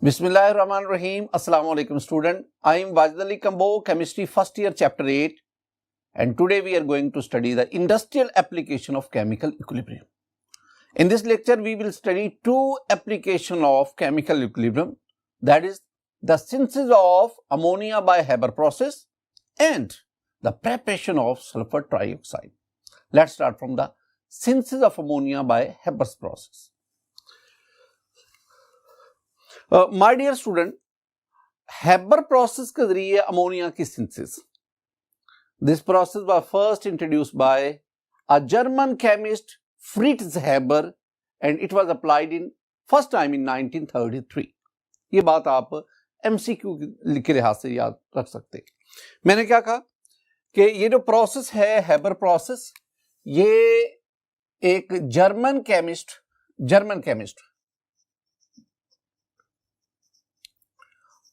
Bismillahirrahmanirrahim. Assalamu alaikum student. I am Wajid Ali Kambo, chemistry first year chapter 8, and today we are going to study the industrial application of chemical equilibrium. In this lecture we will study two application of chemical equilibrium, that is the synthesis of ammonia by Haber process and the preparation of sulfur trioxide. Let's start from the synthesis of ammonia by Haber's process. My dear student, Haber process के जरिए ammonia की synthesis. This process was first introduced by a German chemist Fritz Haber and it was applied in first time in 1933. ये बात आप MCQ के लिहाज से याद रख सकते हैं. मैंने क्या कहा कि ये जो प्रोसेस है Haber प्रोसेस, ये एक जर्मन केमिस्ट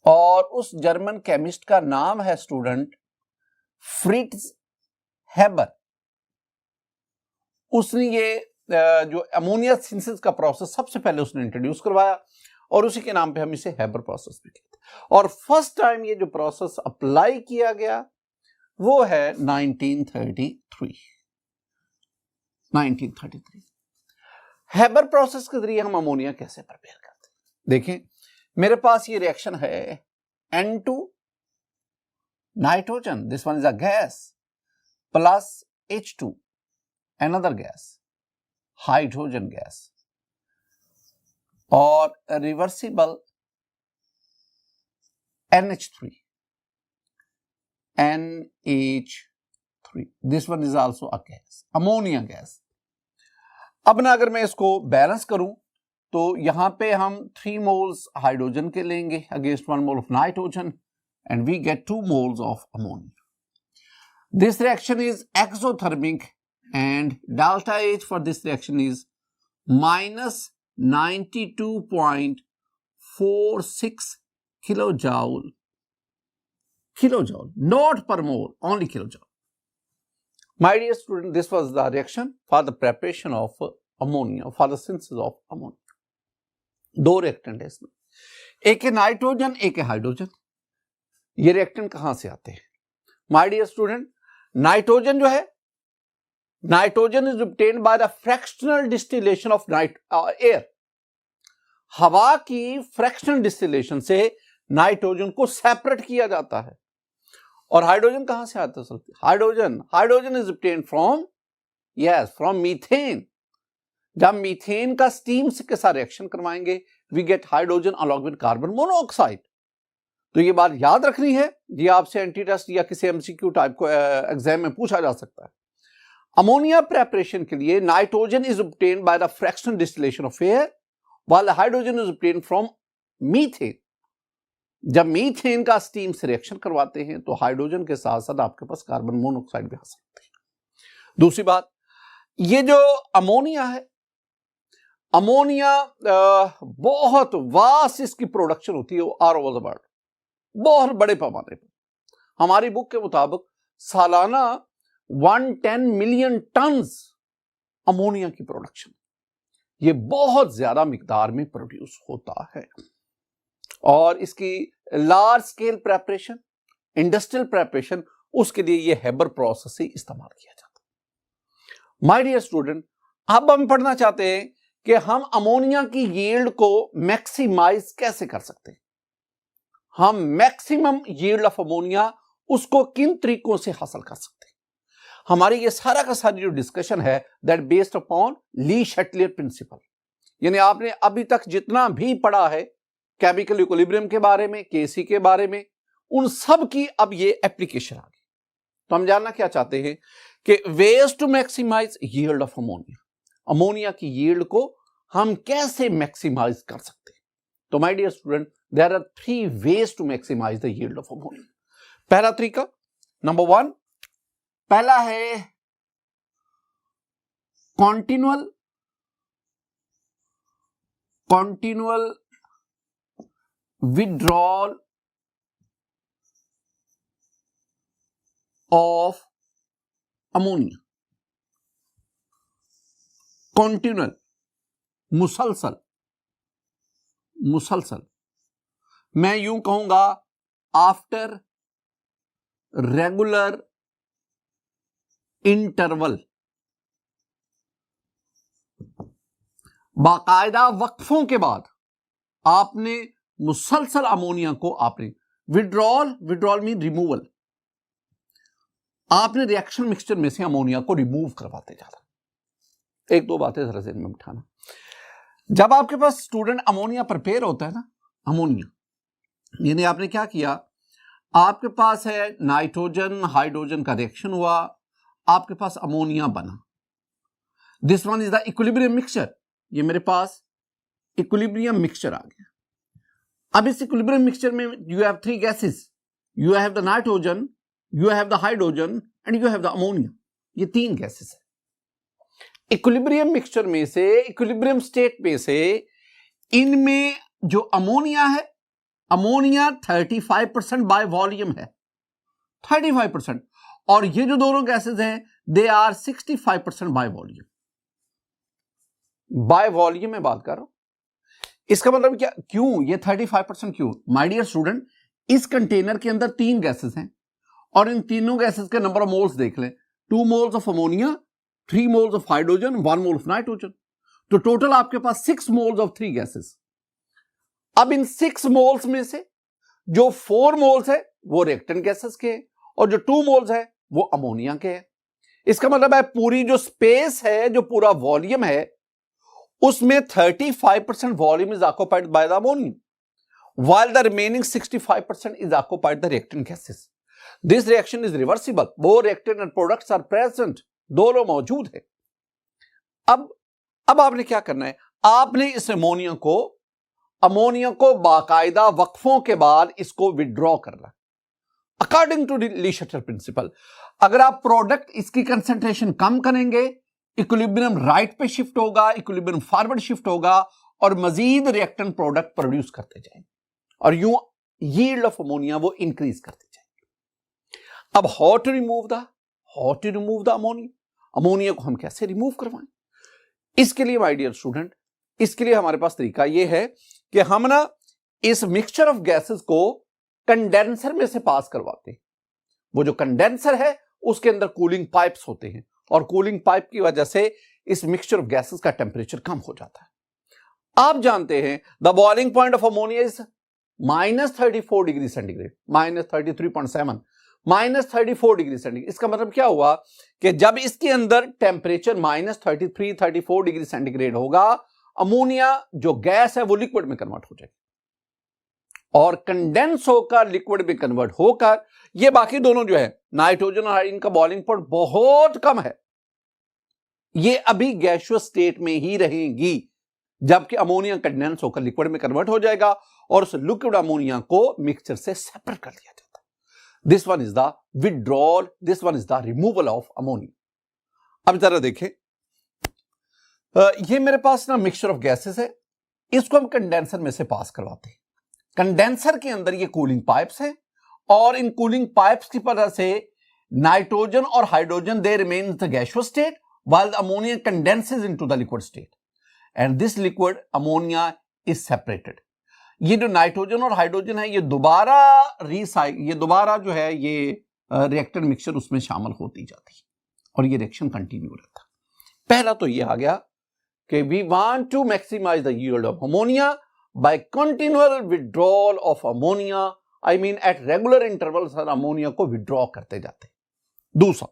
और उस जर्मन केमिस्ट का नाम है स्टूडेंट फ्रिट्ज हैबर. उसने ये जो अमोनिया सिंथेसिस का प्रोसेस सबसे पहले उसने इंट्रोड्यूस करवाया और उसी के नाम पे हम इसे हैबर प्रोसेस भी कहते हैं. और फर्स्ट टाइम ये जो प्रोसेस अप्लाई किया गया वो है 1933. हैबर प्रोसेस के जरिए हम अमोनिया कैसे प्रिपेयर करते हैं. देखें, मेरे पास ये रिएक्शन है N2 nitrogen, this one is a gas, plus H2 another gas, hydrogen gas, और reversible NH3, this one is also a gas, ammonia gas. अब ना अगर मैं इसको बैलेंस करूं तो यहां पे हम 3 moles हाइड्रोजन के लेंगे against 1 mole of nitrogen and we get 2 moles of ammonia. This reaction is exothermic and delta H for this reaction is minus 92.46 kilojoule, not per mole, only kilojoule. My dear student, this was the reaction for the preparation of ammonia, for the synthesis of ammonia. दो reactant है इसमें, एक है nitrogen, एक है hydrogen. ये reactant कहां से आते हैं माय डियर स्टूडेंट? नाइट्रोजन जो है, nitrogen is obtained by the fractional distillation of air. हवा की फ्रैक्शनल डिस्टिलेशन से नाइट्रोजन को सेपरेट किया जाता है. और हाइड्रोजन कहां से आता है? Hydrogen is obtained from methane. जब मीथेन का स्टीम के साथ रिएक्शन करवाएंगे we get hydrogen along with carbon monoxide. तो ये बात याद रखनी है, ये आपसे एंटी टेस्ट या किसी एमसीक्यू टाइप को एग्जाम में पूछा जा सकता है. अमोनिया प्रिपरेशन के लिए nitrogen is obtained by the fractional distillation of air while hydrogen is obtained from methane. जब मीथेन का स्टीम से रिएक्शन करवाते हैं तो हाइड्रोजन के साथ साथ आपके पास कार्बन मोनोऑक्साइड भी आ सकते हैं. दूसरी बात, ये जो अमोनिया है, अमोनिया बहुत वास्ट इसकी प्रोडक्शन होती है ऑल ओवर द वर्ल्ड, बहुत बड़े पैमाने पर. हमारी बुक के मुताबिक सालाना 110 मिलियन टन्स अमोनिया की प्रोडक्शन, ये बहुत ज्यादा मिकदार में प्रोड्यूस होता है. और इसकी large scale preparation, industrial preparation, उसके लिए ये हैबर प्रोसेस ही इस्तेमाल किया जाता है. माय डियर स्टूडेंट, अब हम पढ़ना चाहते हैं कि हम अमोनिया की यील्ड को मैक्सिमाइज कैसे कर सकते हैं. हम मैक्सिमम यील्ड ऑफ अमोनिया उसको किन तरीकों से हासिल कर सकते हैं. हमारी ये सारा का सारी जो डिस्कशन है that based upon Le Chatelier principle. यानी आपने अभी तक जितना भी पढ़ा है केमिकल इक्विलिब्रियम के बारे में, केसी के बारे में, उन सब की अब ये एप्लीकेशन आ गई. तो हम जानना क्या चाहते हैं कि ways to maximise yield of ammonia, ammonia की यील्ड को हम कैसे मैक्सिमाइज कर सकते हैं. तो my dear student, there are 3 ways to maximise the yield of ammonia. पहला तरीका, नंबर 1, पहला है continual withdrawal of ammonia. Continual, मुसलसल मैं यूं कहूंगा आफ्टर रेगुलर इंटरवल, बाकायदा वक्फों के बाद आपने मुसलसल अमोनिया को आपने विड्रॉल मीन रिमूवल, आपने रिएक्शन मिक्सचर में से अमोनिया को रिमूव करवाते जाना। एक दो बातें जरा ज़हन में बिठाना। जब आपके पास स्टूडेंट अमोनिया प्रिपेयर होता है ना, अमोनिया यानी आपने क्या किया, आपके पास है नाइट्रोजन हाइड्रोजन का रिएक्शन हुआ, आपके पास अमोनिया बना। This one is the equilibrium mixture. ये मेरे पास इक्विलिब्रियम मिक्सचर आ गया। अब इस इक्विलिब्रियम मिक्सचर में you have three gases, you have the nitrogen, you have the hydrogen and you have the ammonia. ये तीन गैसेस है। इक्विलिब्रियम मिक्सचर में से, इक्विलिब्रियम स्टेट में से, इनमें जो अमोनिया है, अमोनिया 35% बाय वॉल्यूम है, 35%, और ये जो दोनों गैसेस हैं they are 65% by volume. By volume में बात कर रहा हूं। इसका मतलब क्या, क्यों ये 35% क्यों? माय डियर स्टूडेंट, इस कंटेनर के अंदर तीन गैसेस हैं और इन तीनों गैसेस के नंबर ऑफ मोल्स देख लें, 2 moles of ammonia, 3 moles of hydrogen, 1 mole of nitrogen, तो टोटल आपके पास 6 मोल्स ऑफ 3 गैसेस। अब इन 6 मोल्स में से जो 4 मोल्स है वो रिएक्टेंट गैसेस के हैं और जो 2 मोल्स है वो अमोनिया के हैं। इसका मतलब है पूरी जो स्पेस है, जो पूरा वॉल्यूम है, उसमें 35% volume is occupied by the ammonia, while the remaining 65% is occupied the reactant gases. This reaction is reversible. Both reactant and products are present. दोनों मौजूद है। अब आपने क्या करना है, आपने इस अमोनिया को बाकायदा वक्फों के बाद इसको विड्रॉ करना according to Le Chatelier principle. अगर आप प्रोडक्ट इसकी कंसेंट्रेशन कम करेंगे, इक्विलिब्रियम राइट पे शिफ्ट होगा, इक्विलिब्रियम फॉरवर्ड शिफ्ट होगा और मजीद रिएक्टेंट प्रोडक्ट प्रोड्यूस करते जाएंगे और यूं यील्ड ऑफ अमोनिया वो इंक्रीज करते जाएंगे। अब how to remove the ammonia को हम कैसे रिमूव करवाएं? इसके लिए माय डियर स्टूडेंट, इसके लिए हमारे पास तरीका ये है कि हम ना इस मिक्सचर ऑफ गैसेस को कंडेंसर में से पास करवाते हैं। वो जो कंडेंसर है उसके अंदर कूलिंग पाइप्स होते हैं और कूलिंग पाइप की वजह से इस मिक्सचर ऑफ गैसेस का टेंपरेचर कम हो जाता है। आप जानते हैं the boiling point of ammonia is -34 degree centigrade, -33.7, -34 degree centigrade. इसका मतलब क्या हुआ कि जब इसके अंदर टेम्परेचर -33-34 डिग्री सेंटीग्रेड होगा, अमोनिया जो गैस है वो लिक्विड में कन्वर्ट हो जाएगी और कंडेंस होकर लिक्विड में कन्वर्ट होकर ये बाकी दोनों जो है नाइट्रोजन और हाइड्रोजन का बॉइलिंग पॉइंट बहुत कम है, ये अभी गैसियस स्टेट में ही रहेंगी, जबकि अमोनिया कंडेंस होकर लिक्विड में कन्वर्ट हो जाएगा और उस लिक्विड अमोनिया को मिक्सचर से सेपरेट कर दिया जाता है। This one is the withdrawal, this one is the removal of ammonia. अब जरा देखें, ये मेरे पास ना मिक्सचर ऑफ गैसेस है, इसको हम कंडेंसर में से पास करवाते हैं। कंडेंसर के अंदर ये कूलिंग पाइप्स हैं और इन कूलिंग पाइप्स की वजह से नाइट्रोजन और hydrogen they remain in the gaseous state while the ammonia condenses into the liquid state and this liquid ammonia is separated. ये जो नाइट्रोजन और हाइड्रोजन है ये दोबारा जो है ये रिएक्टेंट मिक्सचर उसमें शामिल होती जाती है और ये रिएक्शन कंटिन्यू रहता है। पहला तो ये आ गया कि we want to maximise the yield of ammonia by continual withdrawal of ammonia, I mean at regular intervals ammonia को विड्रॉ करते जाते हैं। दूसरा,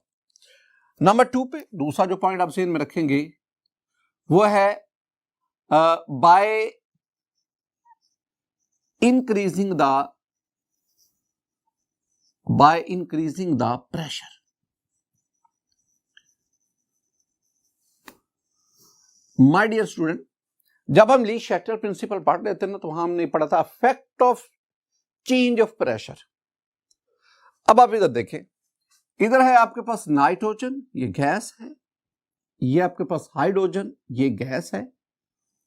नंबर 2 पे दूसरा जो पॉइंट आप ध्यान में रखेंगे वो है by increasing the pressure। My dear student, जब हम ली शटर प्रिंसिपल पढ़ रहे थे ना तो हमने पढ़ा था effect of change of pressure. अब आप इधर देखें, इधर है आपके पास नाइट्रोजन, ये गैस है, ये आपके पास हाइड्रोजन, ये गैस है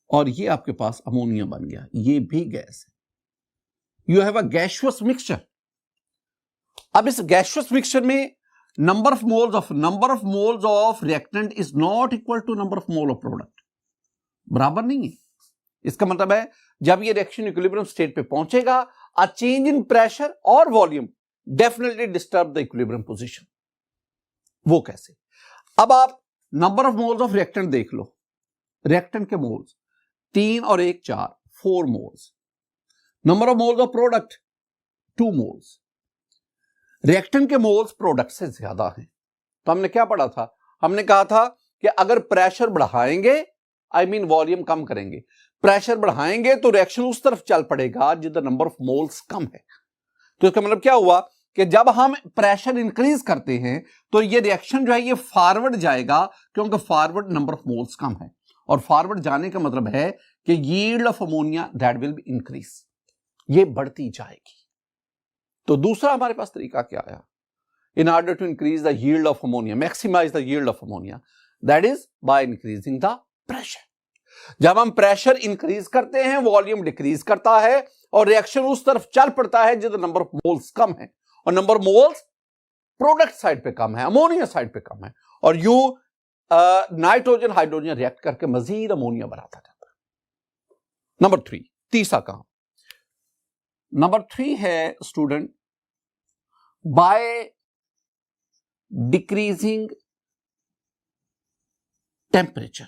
और ये आपके पास अमोनिया बन गया, ये भी गैस है। You have a gaseous mixture। अब इस gaseous mixture में number of moles of reactant is not equal to number of mole of product, बराबर नहीं है। इसका मतलब है जब ये रिएक्शन इक्विलिब्रियम स्टेट पे पहुंचेगा, a change in pressure or volume definitely disturb the equilibrium position. वो कैसे? अब आप number of moles of reactant देख लो, रिएक्टेंट के मोल्स 3 और 1 4, 4 moles. Number of moles of product 2 moles. Reactant के मोल्स प्रोडक्ट से ज्यादा हैं. तो हमने क्या पढ़ा था? हमने कहा था कि अगर प्रेशर बढ़ाएंगे, आई मीन वॉल्यूम कम करेंगे, प्रेशर बढ़ाएंगे तो रिएक्शन उस तरफ चल पड़ेगा जिधर नंबर ऑफ मोल्स कम है. तो इसका मतलब क्या हुआ कि जब हम प्रेशर इंक्रीज करते हैं तो ये रिएक्शन जो है ये फॉरवर्ड जाएगा, क्योंकि फॉरवर्ड नंबर ऑफ मोल्स कम है, और फॉरवर्ड जाने का मतलब है कि yield of ammonia that will be increase, ये बढ़ती जाएगी. तो दूसरा हमारे पास तरीका क्या आया? In order to increase the yield of ammonia, maximise the yield of ammonia, that is by increasing the pressure. जब हम प्रेशर इंक्रीज करते हैं वॉल्यूम डिक्रीज करता है और रिएक्शन उस तरफ चल पड़ता है जिधर नंबर ऑफ मोल्स कम है, और number of moles product side पे कम है, अमोनिया साइड पे कम है, और यू नाइट्रोजन हाइड्रोजन रिएक्ट करके मजीद अमोनिया बनाता जाता है. नंबर 3, तीसरा काम. नंबर 3 है स्टूडेंट, बाय डिक्रीजिंग टेम्परेचर.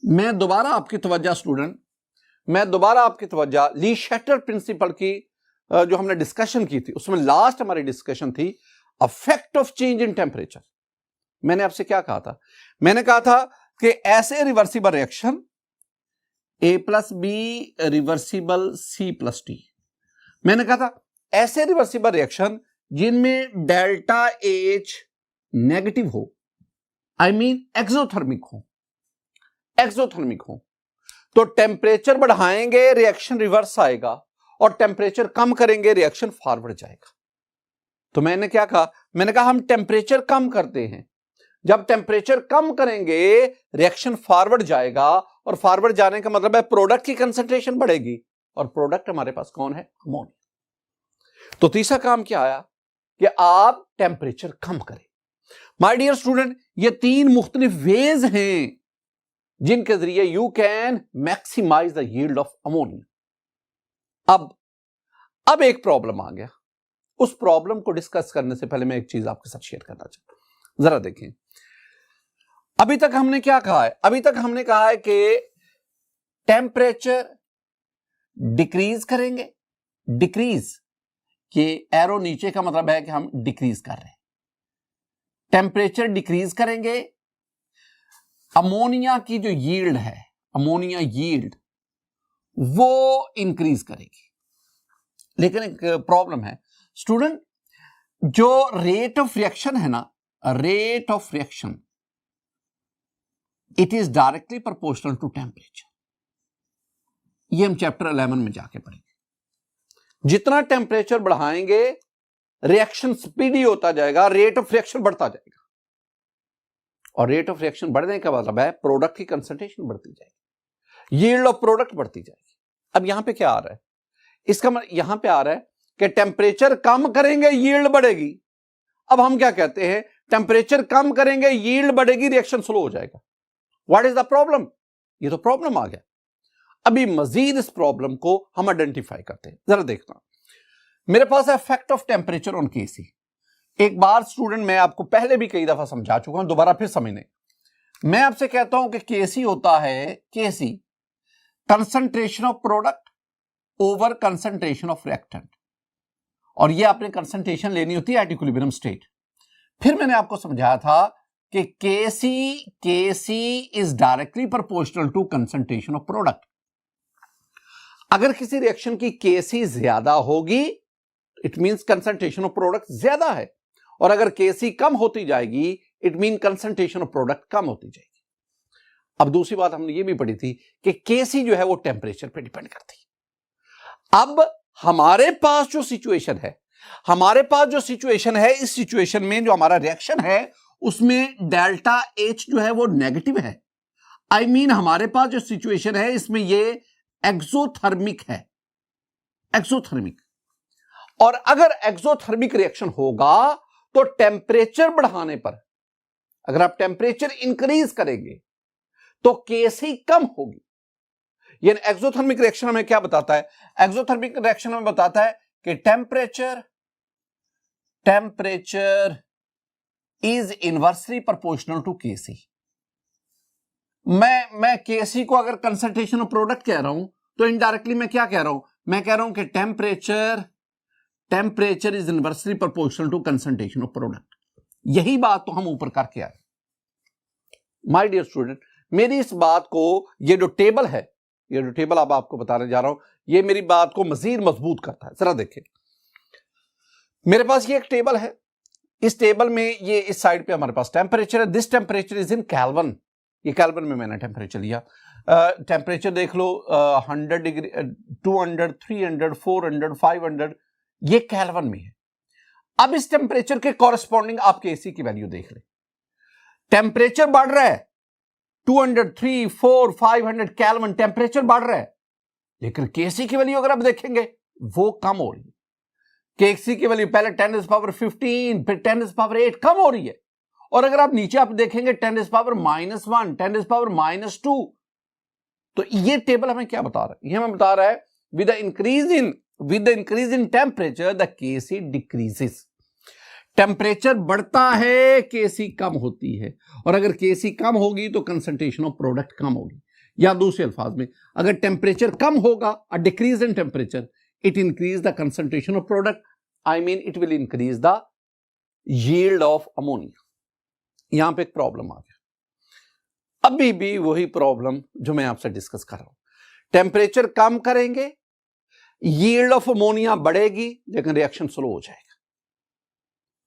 मैं दोबारा आपकी तवज्जो ली शैटर प्रिंसिपल की जो हमने डिस्कशन की थी, उसमें लास्ट हमारी डिस्कशन थी affect of change in temperature. मैंने आपसे क्या कहा था? मैंने कहा था कि ऐसे reversible reaction A+B reversible C+T, मैंने कहा था ऐसे रिवर्सिबल रिएक्शन जिनमें डेल्टा H नेगेटिव हो, आई मीन एक्सोथर्मिक हो, तो टेम्परेचर बढ़ाएंगे रिएक्शन रिवर्स आएगा, और टेम्परेचर कम करेंगे रिएक्शन फॉरवर्ड जाएगा. तो मैंने क्या कहा? मैंने कहा हम टेम्परेचर कम करते हैं, जब टेम्परेचर कम करेंगे रिएक्शन फॉरवर्ड जाएगा, और फॉरवर्ड जाने का मतलब है प्रोडक्ट की कंसंट्रेशन बढ़ेगी, और प्रोडक्ट हमारे पास कौन है? अमोनिया. तो तीसरा काम क्या आया कि आप टेम्परेचर कम करें. माय डियर स्टूडेंट, ये 3 मुख्तलिफ वेज हैं जिनके जरिए you can maximise the yield of ammonia. अब एक प्रॉब्लम आ गया. उस प्रॉब्लम को डिस्कस करने से पहले मैं एक चीज आपके साथ शेयर करना चाहता हूं. जरा देखें, अभी तक हमने क्या कहा है? अभी तक हमने कहा है कि टेम्परेचर डिक्रीज करेंगे. डिक्रीज के एरो नीचे का मतलब है कि हम डिक्रीज कर रहे हैं. टेम्परेचर डिक्रीज करेंगे, अमोनिया की जो यील्ड है, अमोनिया यील्ड वो इंक्रीज करेगी. लेकिन एक प्रॉब्लम है स्टूडेंट, जो रेट ऑफ रिएक्शन है ना, rate of reaction it is directly proportional to temperature. ये हम चैप्टर 11 में जाके पढ़ेंगे. जितना टेम्परेचर बढ़ाएंगे रिएक्शन स्पीडी होता जाएगा, रेट ऑफ रिएक्शन बढ़ता जाएगा, और रेट ऑफ रिएक्शन बढ़ने का मतलब है प्रोडक्ट की कंसंट्रेशन बढ़ती जाएगी, यील्ड ऑफ प्रोडक्ट बढ़ती जाएगी. अब यहां पे क्या आ रहा है? इसका मतलब यहां पे आ रहा है कि टेम्परेचर कम करेंगे यील्ड बढ़ेगी. अब हम क्या कहते हैं? टेम्परेचर कम करेंगे यील्ड बढ़ेगी, रिएक्शन स्लो हो जाएगा. What is the problem? ये तो प्रॉब्लम आ गया. अभी मजीद इस प्रॉब्लम को हम आइडेंटिफाई करते हैं. जरा देखना, मेरे पास है इफेक्ट ऑफ टेम्परेचर ऑन केसी. एक बार स्टूडेंट मैं आपको पहले भी कई दफा समझा चुका हूं, दोबारा फिर समझने. मैं आपसे कहता हूं कि केसी होता है, KC concentration of product over concentration of reactant, और ये आपने कंसंट्रेशन लेनी होती है एट इक्विलिब्रियम स्टेट. फिर मैंने आपको समझाया था कि KC is directly proportional to concentration of product. अगर किसी रिएक्शन की केसी ज्यादा होगी it means concentration of product ज्यादा है, और अगर केसी कम होती जाएगी it mean concentration of product कम होती जाएगी. अब दूसरी बात हमने ये भी पढ़ी थी कि केसी जो है वो टेम्परेचर पे डिपेंड करती है. अब हमारे पास जो सिचुएशन है, इस सिचुएशन में जो हमारा रिएक्शन है उसमें डेल्टा एच जो है वो नेगेटिव है. आई मीन हमारे पास जो सिचुएशन है इसमें ये एक्सोथर्मिक है, एक्सोथर्मिक. और अगर एक्सोथर्मिक रिएक्शन होगा तो टेम्परेचर बढ़ाने पर, अगर आप टेम्परेचर इंक्रीज करेंगे तो केसी कम होगी. ये एक्सोथर्मिक रिएक्शन हमें क्या बताता है? एक्सोथर्मिक रिएक्शन हमें बताता है कि temperature is inversely proportional to KC. मैं केसी को अगर कंसंट्रेशन ऑफ प्रोडक्ट कह रहा हूं तो इनडायरेक्टली मैं क्या कह रहा हूं? मैं कह रहा हूं कि temperature is inversely proportional to concentration of product. यही बात तो हम ऊपर करके आए। माय डियर स्टूडेंट, मेरी इस बात को, ये जो टेबल है, ये जो टेबल अब आपको बताने जा रहा हूं, ये मेरी बात को मजीद मजबूत करता है। जरा देखिए, मेरे पास ये एक टेबल है। इस टेबल में ये इस साइड पे हमारे पास टेम्परेचर है। This temperature is in kelvin. ये केल्विन में मैंने टेम्परेचर लिया। टेम्परेचर देख लो, 100 डिग्री, 200, 300, 400, 500, ये केल्विन में है। अब इस टेम्परेचर के कॉरेस्पॉन्डिंग आप केसी की वैल्यू देख ले। टेम्परेचर बढ़ रहा है, 200, 300, 400, 500 केल्विन टेम्परेचर बढ़ रहा है, लेकिन केसी की वैल्यू अगर आप देखेंगे वो कम हो रही है। केसी की वैल्यू पहले 10⁻15, फिर 10⁸ कम हो रही है। और अगर आप नीचे आप देखेंगे 10⁻⁻1, 10⁻⁻2, तो ये टेबल हमें क्या बता रहा है? ये हमें बता रहा है with the increase in temperature the KC decreases. Temperature बढ़ता है, केसी कम होती है, और अगर केसी कम होगी तो कंसंट्रेशन ऑफ प्रोडक्ट कम होगी। या दूसरे अल्फाज में, अगर टेम्परेचर कम होगा, a decrease in temperature, it increase the concentration of product, I mean it will increase the yield of ammonia. यहां पे एक प्रॉब्लम आ गया, अभी भी वही प्रॉब्लम जो मैं आपसे डिस्कस कर रहा हूं। टेम्परेचर कम करेंगे, यील्ड ऑफ अमोनिया बढ़ेगी, लेकिन रिएक्शन स्लो हो जाएगा।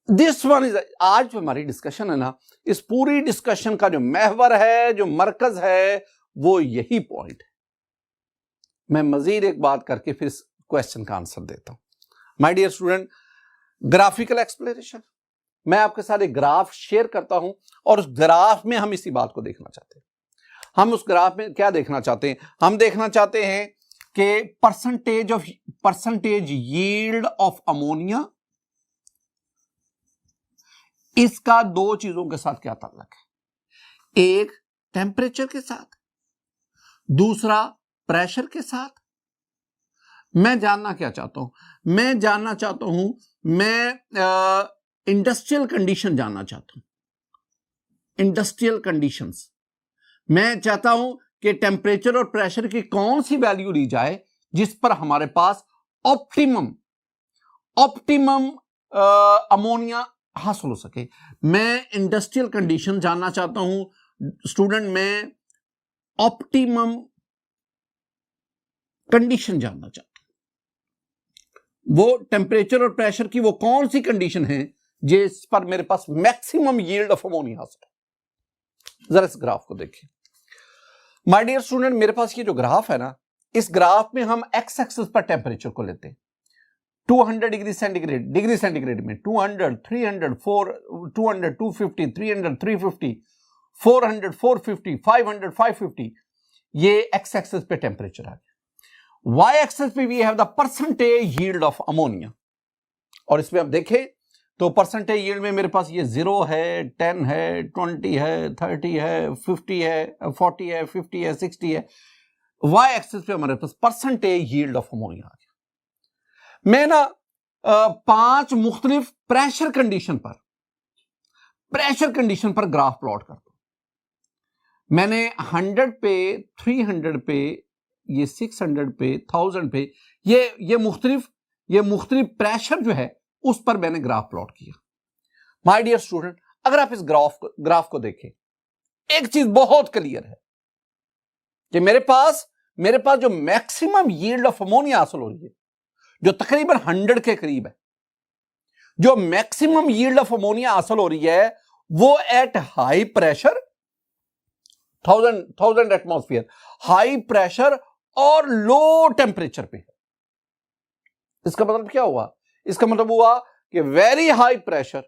दिस वन इज, आज जो हमारी डिस्कशन है ना, इस पूरी डिस्कशन का जो महवर है, जो मरकज है, वो यही पॉइंट है। मैं मजीद एक बात करके फिर इस क्वेश्चन का आंसर देता हूं। My dear student, graphical explanation, मैं आपके साथ एक ग्राफ शेयर करता हूं, और उस ग्राफ में हम इसी बात को देखना चाहते हैं। हम उस ग्राफ में क्या देखना चाहते हैं? हम देखना चाहते हैं कि परसेंटेज यील्ड ऑफ अमोनिया, इसका दो चीजों के साथ क्या ताल्लुक है? एक टेम्परेचर के साथ, दूसरा प्रेशर के साथ। मैं जानना क्या चाहता हूं? मैं जानना चाहता हूं, मैं इंडस्ट्रियल कंडीशन जानना चाहता हूं। इंडस्ट्रियल कंडीशंस, मैं चाहता हूं कि टेम्परेचर और प्रेशर की कौन सी वैल्यू ली जाए जिस पर हमारे पास ऑप्टिमम अमोनिया हासिल हो सके। मैं इंडस्ट्रियल कंडीशन जानना चाहता हूं स्टूडेंट, मैं ऑप्टिमम कंडीशन जानना चाहता हूं। वो टेम्परेचर और प्रेशर की वो कौन सी कंडीशन है जिस पर मेरे पास मैक्सिमम यील्ड ऑफ अमोनिया हासिल हो। जरा इस ग्राफ को देखिए। माय डियर स्टूडेंट, मेरे पास ये जो ग्राफ है ना, इस ग्राफ में हम एक्स एक्सिस पर टेम्परेचर को लेते हैं। 200 डिग्री सेंटीग्रेड में 200, 300, 200, 250, 300, 350, 400, 450, 500, 550, ये एक्स एक्सिस पे टेम्परेचर आ गया। वाई एक्सिस पे we have the percentage yield of ammonia, और इसमें आप देखें तो परसेंटेज यील्ड में मेरे पास ये 0 है, 10 है, 20 है, 30 है, 50 है, 40 है, 50 है, 60 है। वाई एक्सिस पे हमारे पास परसेंटेज यील्ड ऑफ अमोनिया आ गया। मैं ना 5 मुख्तलिफ प्रेशर कंडीशन पर ग्राफ प्लॉट करता हूं। मैंने 100 पे, 300 पे, ये 600 पे, 1000 पे, ये मुख्तलिफ प्रेशर जो है उस पर मैंने ग्राफ प्लॉट किया। माय डियर स्टूडेंट, अगर आप इस ग्राफ को देखें, एक चीज बहुत क्लियर है कि मेरे पास जो मैक्सिमम यील्ड ऑफ अमोनिया हासिल हो रही है, जो तकरीबन 100 के करीब है, जो मैक्सिमम यील्ड ऑफ अमोनिया हासिल हो रही है, वो at high pressure, 1000 atmosphere, high pressure और लो टेम्परेचर पे है। इसका मतलब क्या हुआ? इसका मतलब हुआ कि वेरी हाई प्रेशर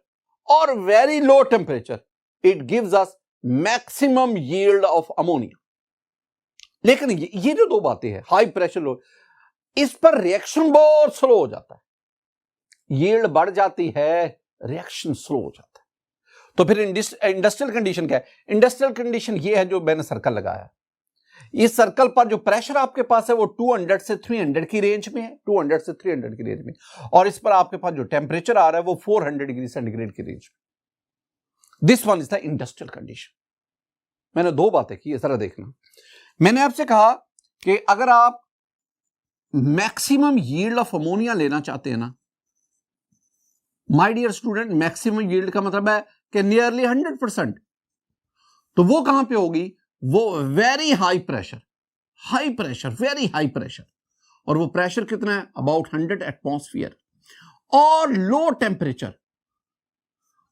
और very low temperature, it gives us maximum yield of ammonia. लेकिन ये जो दो बातें हैं, हाई प्रेशर, लो, इस पर रिएक्शन बहुत स्लो हो जाता है। यील्ड बढ़ जाती है, रिएक्शन स्लो हो जाता है। तो फिर इंडस्ट्रियल कंडीशन क्या है? इंडस्ट्रियल कंडीशन ये है जो मैंने सर्कल लगाया। इस सर्कल पर जो प्रेशर आपके पास है वो 200 से 300 की रेंज में है, 200 से 300 की रेंज में, और इस पर आपके पास जो टेम्परेचर आ रहा है वो 400 डिग्री सेंटीग्रेड की रेंज में। This one is the industrial condition. मैंने दो बातें की, जरा देखना। मैंने आपसे कहा कि अगर आप मैक्सिमम यील्ड ऑफ अमोनिया लेना चाहते हैं ना, my dear student, maximum yield का मतलब है कि नियरली 100%, तो वो कहां पे होगी? वो very high pressure, very high pressure, और वो प्रेशर कितना है? अबाउट 100 एटमॉस्फेयर, और लो टेम्परेचर,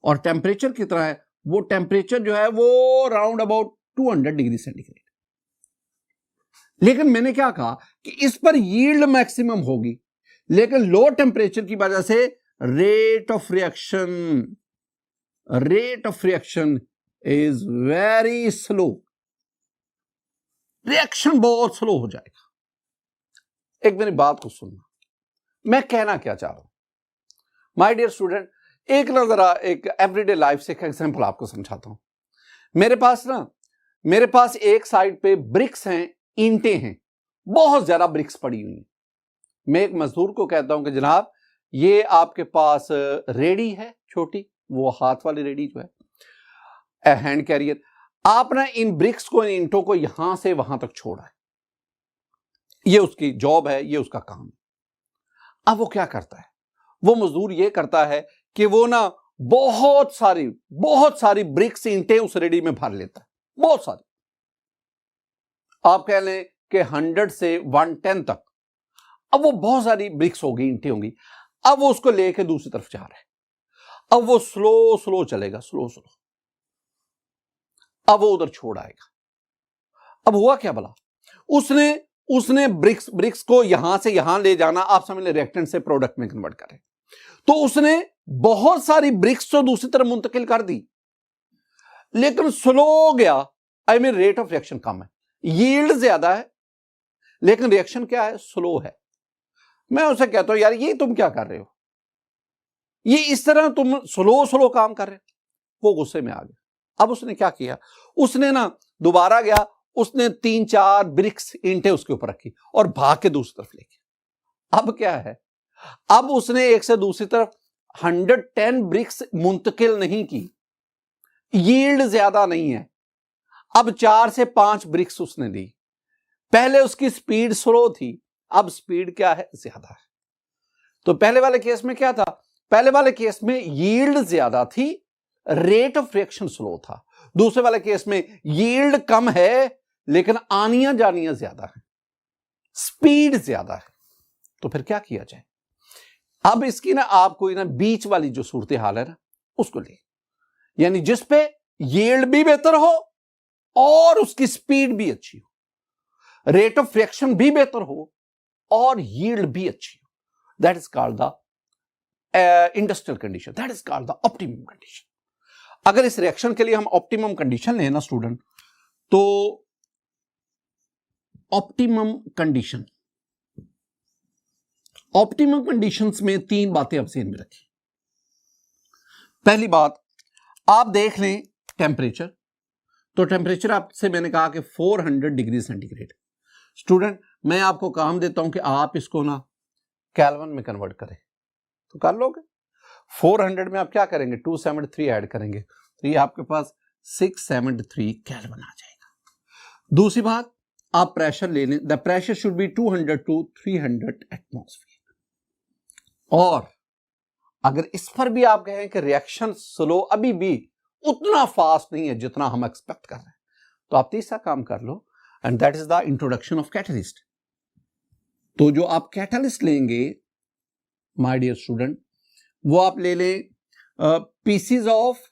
और टेम्परेचर कितना है? वो टेम्परेचर जो है वो राउंड अबाउट 200 डिग्री सेंटीग्रेड। लेकिन मैंने क्या कहा कि इस पर यील्ड मैक्सिमम होगी, लेकिन लो टेम्परेचर की वजह से rate of reaction is very slow, reaction बहुत स्लो हो जाएगा। एक मेरी बात को सुनना, मैं कहना क्या चाह रहा हूं माय डियर स्टूडेंट। एक ना जरा एक एवरीडे लाइफ से एक एग्जांपल आपको समझाता हूं। मेरे पास एक साइड पे ब्रिक्स हैं, ईंटें हैं, बहुत ज्यादा ब्रिक्स पड़ी हुई हैं। मैं एक मजदूर को कहता हूं कि जनाब ये आपके पास रेडी है छोटी, वो हाथ वाली रेडी जो है, हैंड कैरियर, आपने इन ब्रिक्स को, इन ईंटों को यहां से वहां तक छोड़ा है, ये उसकी जॉब है, ये उसका काम है। अब वो क्या करता है? वो मजदूर ये करता है कि वो ना बहुत सारी ब्रिक्स, ईंटें उस रेडी में भर लेता है, बहुत सारी। आप कह लें कि 100 से 110 तक। अब वो बहुत सारी ब्रिक्स होगी, ईंटें होंगी, अब वो उसको लेके दूसरी तरफ जा रहा है। अब वो स्लो चलेगा, स्लो। अब वो उधर छोड़ आएगा। अब हुआ क्या भला? उसने ब्रिक्स को यहां से यहां ले जाना, आप समझ ले रिएक्टेंट से प्रोडक्ट में कन्वर्ट करें, तो उसने बहुत सारी ब्रिक्स तो दूसरी तरफ मुंतकिल कर दी, लेकिन स्लो गया। I mean rate of reaction कम है, यील्ड ज्यादा है, लेकिन रिएक्शन क्या है? स्लो है। मैं उसे कहता हूं यार ये तुम क्या कर रहे हो, ये इस तरह तुम स्लो काम कर रहे हो। वो गुस्से में आ गया। अब उसने क्या किया? उसने ना दोबारा गया, उसने 3-4 ब्रिक्स, ईंटें उसके ऊपर रखी और भाग के दूसरी तरफ ले गया। अब क्या है? अब उसने एक से दूसरी तरफ 110 ब्रिक्स मुंतकिल नहीं की, यील्ड ज्यादा नहीं है। अब 4 से 5 ब्रिक्स उसने दी। पहले उसकी स्पीड स्लो थी, अब स्पीड क्या है? ज्यादा है। तो पहले वाले केस में क्या था? पहले वाले केस में यील्ड ज्यादा थी, रेट ऑफ रिएक्शन स्लो था। दूसरे वाले केस में यील्ड कम है, लेकिन आनियां जानियां ज्यादा है, स्पीड ज्यादा है। तो फिर क्या किया जाए? अब इसकी ना आपको ना बीच वाली जो सूरत हाल है ना उसको ले, यानी जिस पे यील्ड भी बेहतर हो और उसकी स्पीड भी अच्छी हो, रेट ऑफ रिएक्शन भी बेहतर हो और यील्ड भी अच्छी हो। That is called the industrial condition, that is called the optimum condition. अगर इस रिएक्शन के लिए हम ऑप्टिमम कंडीशन लें ना स्टूडेंट, तो ऑप्टिमम कंडीशंस में 3 बातें आप ध्यान में रखें। पहली बात, आप देख लें टेम्परेचर, तो टेम्परेचर आपसे मैंने कहा कि 400 डिग्री सेंटीग्रेड। स्टूडेंट मैं आपको काम देता हूं कि आप इसको ना केल्विन में कन्वर्ट करें, तो कर लोगे। 400 में आप क्या करेंगे? 273 ऐड करेंगे, तो ये आपके पास 673 केल्विन आ जाएगा। दूसरी बात, आप प्रेशर ले लें, the pressure should be 200 to 300 atmosphere. और अगर इस पर भी आप कहें कि रिएक्शन स्लो अभी भी उतना फास्ट नहीं है जितना हम एक्सपेक्ट कर रहे हैं, तो आप तीसरा काम कर लो, and that is the introduction of catalyst. तो जो आप कैटलिस्ट लेंगे माय डियर स्टूडेंट, वो आप ले लें PCs of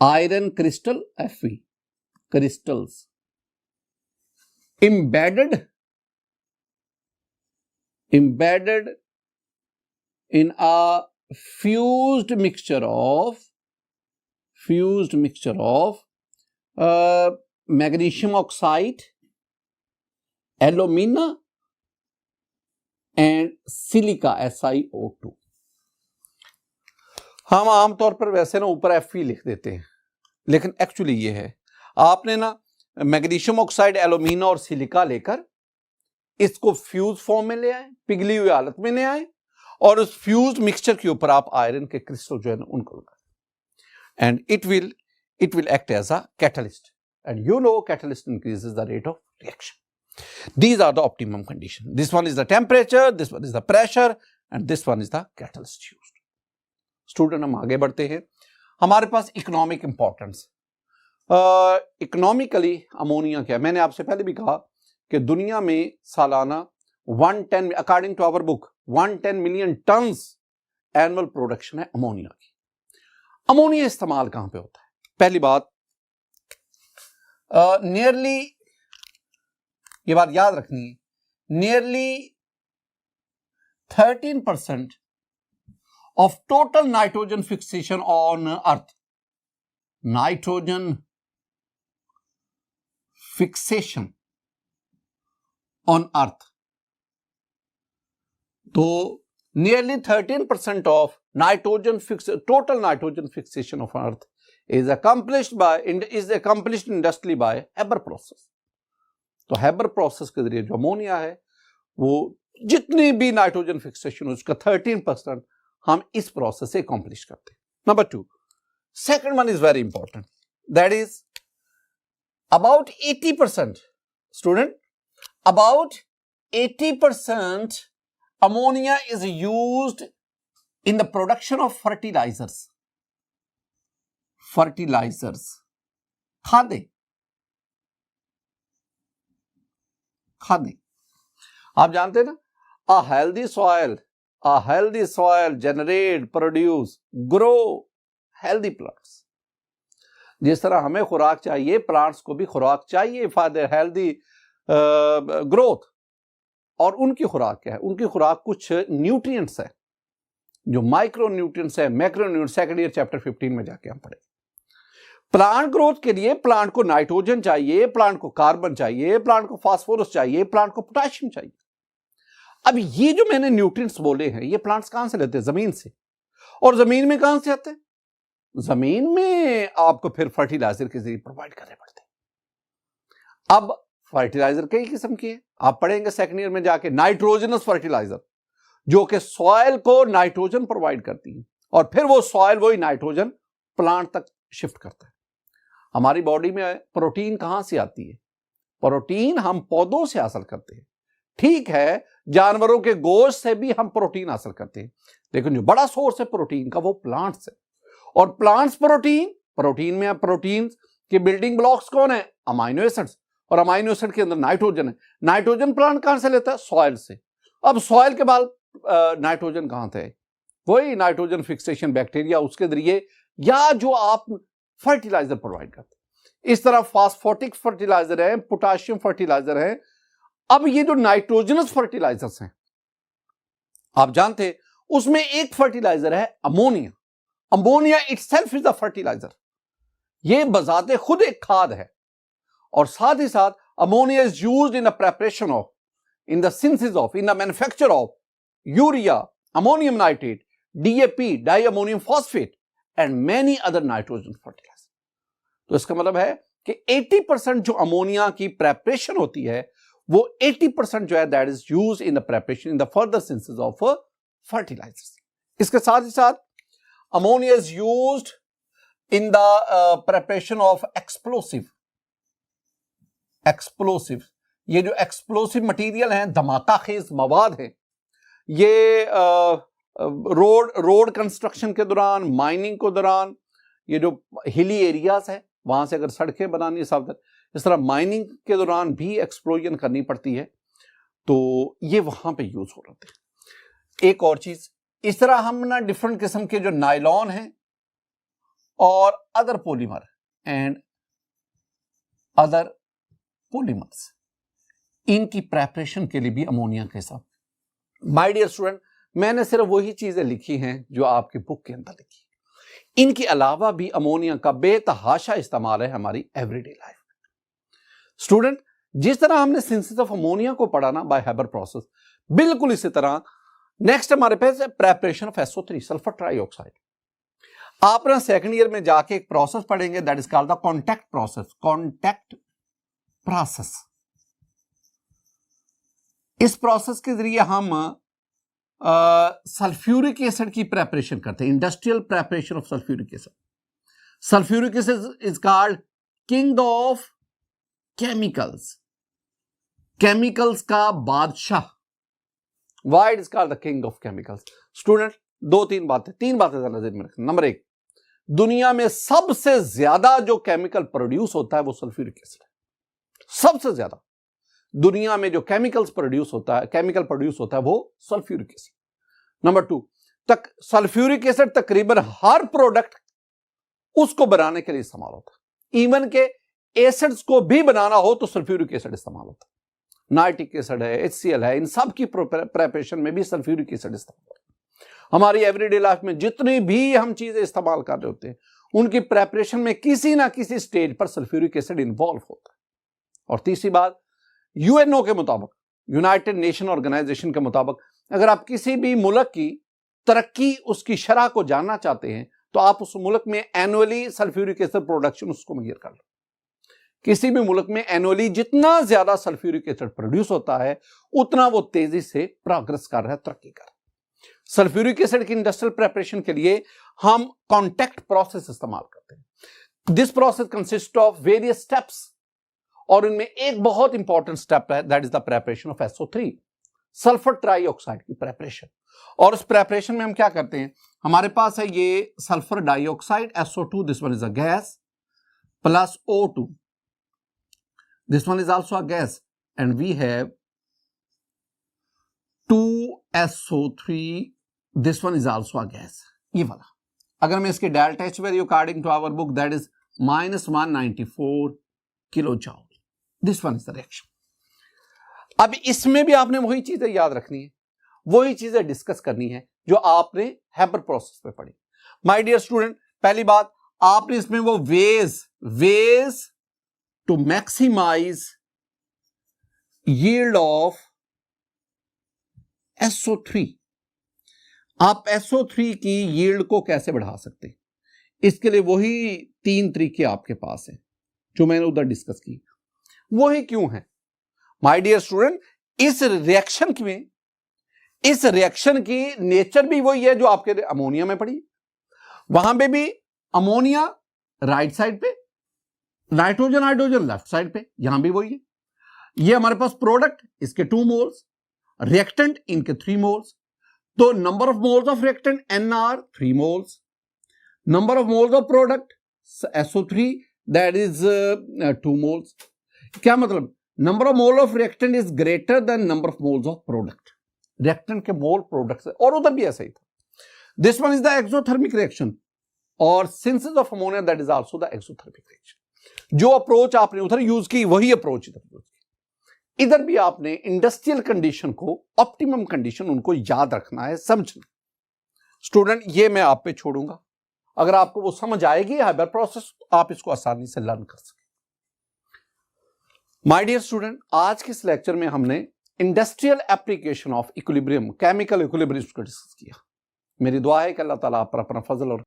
iron crystal, Fe crystals embedded in a fused mixture of magnesium oxide, alumina and silica, SiO2। हम आमतौर पर वैसे ना ऊपर Fe लिख देते हैं, लेकिन एक्चुअली ये है, आपने ना मैग्नीशियम ऑक्साइड, एल्यूमिना और सिलिका लेकर इसको फ्यूज फॉर्म में ले आए, पिघली हुई हालत में ले आए, और उस फ्यूज मिक्सचर के ऊपर आप आयरन के क्रिस्टल जो है ना उनको लगाए, and it will act as a catalyst, and you know catalyst increases the rate of reaction. These are the optimum condition. This one is the temperature, this one is the pressure, and this one is the catalyst used. Student, हम आगे बढ़ते हैं. हमारे पास economic importance. Economically ammonia क्या है? मैंने आपसे पहले भी कहा कि दुनिया में सालाना 110, according to our book, 110 million tons annual production है अमोनिया की. अमोनिया इस्तेमाल कहां पे होता है? पहली बात, नियरली, ये बात याद रखनी है, nearly 13% of total nitrogen fixation on earth, nitrogen fixation on earth, तो nearly 13% of total nitrogen fixation of earth is accomplished industrially by Haber process. तो हैबर प्रोसेस के जरिए जो अमोनिया है वो जितनी भी नाइट्रोजन फिक्सेशन है उसका 13% हम इस प्रोसेस से अकॉम्प्लिश करते हैं. Number 2, second one is very important, that is about 80%, student, about 80% ammonia is used in the production of fertilisers. खाद्य. आप जानते हैं ना, a healthy soil generate, produce, grow healthy plants. जिस तरह हमें खुराक चाहिए, प्लांट्स को भी खुराक चाहिए फॉर देयर हेल्दी ग्रोथ. और उनकी खुराक क्या है? उनकी खुराक कुछ न्यूट्रिएंट्स है, जो माइक्रो न्यूट्रिएंट्स है, macro nutrients. Second year chapter 15 में जाके हम पढ़े. प्लांट ग्रोथ के लिए प्लांट को नाइट्रोजन चाहिए, प्लांट को कार्बन चाहिए, प्लांट को फास्फोरस चाहिए, प्लांट को पोटेशियम चाहिए. अब ये जो मैंने न्यूट्रिएंट्स बोले हैं, ये प्लांट्स कहां से लेते हैं? जमीन से. और जमीन में कहां से आते हैं? जमीन में आपको फिर फर्टिलाइजर के जरिए प्रोवाइड करने पड़ते हैं. अब फर्टिलाइजर कई किस्म के हैं, आप पढ़ेंगे सेकंड ईयर में जाके. नाइट्रोजनस फर्टिलाइजर, जो कि सॉइल को नाइट्रोजन प्रोवाइड करती है, और फिर वो सॉइल वही नाइट्रोजन प्लांट तक शिफ्ट करता है. हमारी बॉडी में प्रोटीन कहां से आती है? प्रोटीन हम पौधों से हासिल करते हैं. ठीक है, जानवरों के गोश्त से भी हम प्रोटीन हासिल करते हैं, लेकिन जो बड़ा सोर्स है प्रोटीन का वो प्लांट्स है. और प्लांट्स प्रोटीन में प्रोटीन के बिल्डिंग ब्लॉक्स कौन है? Amino acids. और अमाइनो एसिड के अंदर नाइट्रोजन है. नाइट्रोजन प्लांट कहां से लेता है? सॉइल से. अब सॉइल के बाद नाइट्रोजन कहां से? वही नाइट्रोजन फिक्सेशन बैक्टीरिया, उसके जरिए, या जो आप फर्टिलाइजर प्रोवाइड करते हैं. इस तरह फास्फोटिक फर्टिलाइजर है, पोटाशियम फर्टिलाइजर है. अब ये जो नाइट्रोजनस फर्टिलाइजर्स हैं, आप जानते हैं, उसमें एक फर्टिलाइजर है ammonia. Ammonia itself is the fertiliser. ये बजाते खुद एक खाद है. और साथ ही साथ ammonia is used in the preparation of, in the synthesis of, in the manufacture of urea, ammonium nitrate, DAP, di ammonium phosphate, and many other nitrogen fertiliser. तो इसका मतलब है कि 80% जो अमोनिया की प्रेपरेशन होती है, वो 80% जो है that is used in the preparation, in the further synthesis of fertilisers. इसके साथ ही साथ ammonia is used in the preparation of explosive. ये जो एक्सप्लोसिव मटेरियल हैं, धमाका खेज मवाद है, ये रोड कंस्ट्रक्शन के दौरान, माइनिंग के दौरान, ये जो हिली एरियाज है वहां से अगर सड़कें बनानी है सावधान, इस तरह माइनिंग के दौरान भी एक्सप्लोजन करनी पड़ती है, तो ये वहां पे यूज हो रहे थे. एक और चीज, इस तरह हम ना डिफरेंट किस्म के जो नायलॉन हैं और other polymer and other polymers, इनकी प्रेपरेशन के लिए भी अमोनिया के साथ. माय डियर स्टूडेंट, मैंने सिर्फ वही चीजें लिखी हैं जो आपकी बुक के अंदर लिखी. इनके अलावा भी अमोनिया का बेतहाशा इस्तेमाल है हमारी एवरीडे लाइफ में. स्टूडेंट, जिस तरह हमने सिंथेसिस ऑफ अमोनिया को पढ़ा ना बाय हैबर प्रोसेस, बिल्कुल इसी तरह नेक्स्ट हमारे पास है preparation of SO3, sulphur trioxide. आप ना सेकंड ईयर में जाके एक प्रोसेस पढ़ेंगे that is called the contact process. Contact process. इस प्रोसेस के जरिए हम सल्फ्यूरिक एसिड की प्रेपरेशन करते हैं, industrial preparation of sulphuric acid. Sulphuric acid is called king of chemicals, chemicals का बादशाह। Why it is called the king of chemicals? Student, तीन बातें नजर में रखना। नंबर एक, दुनिया में सबसे ज्यादा जो केमिकल प्रोड्यूस होता है वो सल्फ्यूरिक एसिड है। सबसे ज्यादा दुनिया में जो केमिकल प्रोड्यूस होता है वो sulphuric acid. Number two, sulphuric acid तकरीबन हर प्रोडक्ट उसको बनाने के लिए इस्तेमाल होता है। इवन के एसिड्स को भी बनाना हो तो सल्फ्यूरिक एसिड इस्तेमाल होता है। नाइट्रिक एसिड है, HCl है, इन सब की प्रेपरेशन में भी सल्फ्यूरिक एसिड इस्तेमाल होता है। हमारी एवरीडे लाइफ में जितनी भी हम चीजें इस्तेमाल कर रहे होते हैं उनकी प्रेपरेशन में किसी ना किसी स्टेज पर सल्फ्यूरिक एसिड इन्वॉल्व होता है। और तीसरी बात, यूएनओ के मुताबिक, यूनाइटेड नेशन ऑर्गेनाइजेशन के मुताबिक, अगर आप किसी भी मुल्क की तरक्की, उसकी शरह को जानना चाहते हैं तो आप उस मुल्क में एनुअली सल्फ्यूरिक एसिड प्रोडक्शन उसको मेजर कर लो। किसी भी मुल्क में एनुअली जितना ज्यादा सल्फ्यूरिक एसिड प्रोड्यूस होता है उतना वो तेजी से प्रोग्रेस कर रहा है, तरक्की कर रहा है। सल्फ्यूरिक एसिड की इंडस्ट्रियल प्रेपरेशन के लिए हम कॉन्टैक्ट प्रोसेस इस्तेमाल करते हैं। This process consist of various steps और इनमें एक बहुत इंपॉर्टेंट स्टेप है, that is the preparation of SO3, sulphur trioxide की प्रेपरेशन। और उस प्रेपरेशन में हम क्या करते हैं, हमारे पास है ये sulphur dioxide SO2, this one is a gas, plus O2, this one is also a gas, and we have 2SO3, this one is also a gas. ये वाला अगर मैं इसके delta H value according to our book that is -194 kilo joule. This one is the reaction. अब इसमें भी आपने वही चीजें याद रखनी है, वही चीजें डिस्कस करनी है जो आपने हैबर प्रोसेस में पढ़ी। माय डियर स्टूडेंट, पहली बात आपने इसमें वो ways to maximise yield of SO3, आप SO3 की यील्ड को कैसे बढ़ा सकते हैं, इसके लिए वही 3 तरीके आपके पास हैं जो मैंने उधर डिस्कस की। वही क्यों है माय डियर स्टूडेंट? इस रिएक्शन की नेचर भी वही है जो आपके अमोनिया में पड़ी। वहां पे भी अमोनिया राइट साइड पे, नाइट्रोजन हाइड्रोजन लेफ्ट साइड पे, यहां भी वही है। ये हमारे पास प्रोडक्ट, इसके 2 मोल्स, रिएक्टेंट इनके 3 मोल्स। तो number of moles of reactant NR 3 moles, number of moles of product SO3 that is 2 moles. क्या मतलब? Number of mole of reactant is greater than number of moles of product. Reactant के मोल product से, और उधर भी ऐसा ही था। This one is the exothermic reaction और synthesis of ammonia that is also the exothermic reaction. जो अप्रोच आपने उधर यूज की वही अप्रोच इधर यूज की। इधर भी आपने इंडस्ट्रियल कंडीशन को, ऑप्टिमम कंडीशन उनको याद रखना है, समझना। स्टूडेंट, ये मैं आप पे छोड़ूंगा, अगर आपको वो समझ आएगी हैबर प्रोसेस आप इसको आसानी से लर्न कर सकें। माय डियर स्टूडेंट, आज के इस लेक्चर में हमने industrial application of equilibrium, chemical equilibrium को डिस्कस किया। मेरी दुआ है कि अल्लाह ताला आप पर अपना फजल और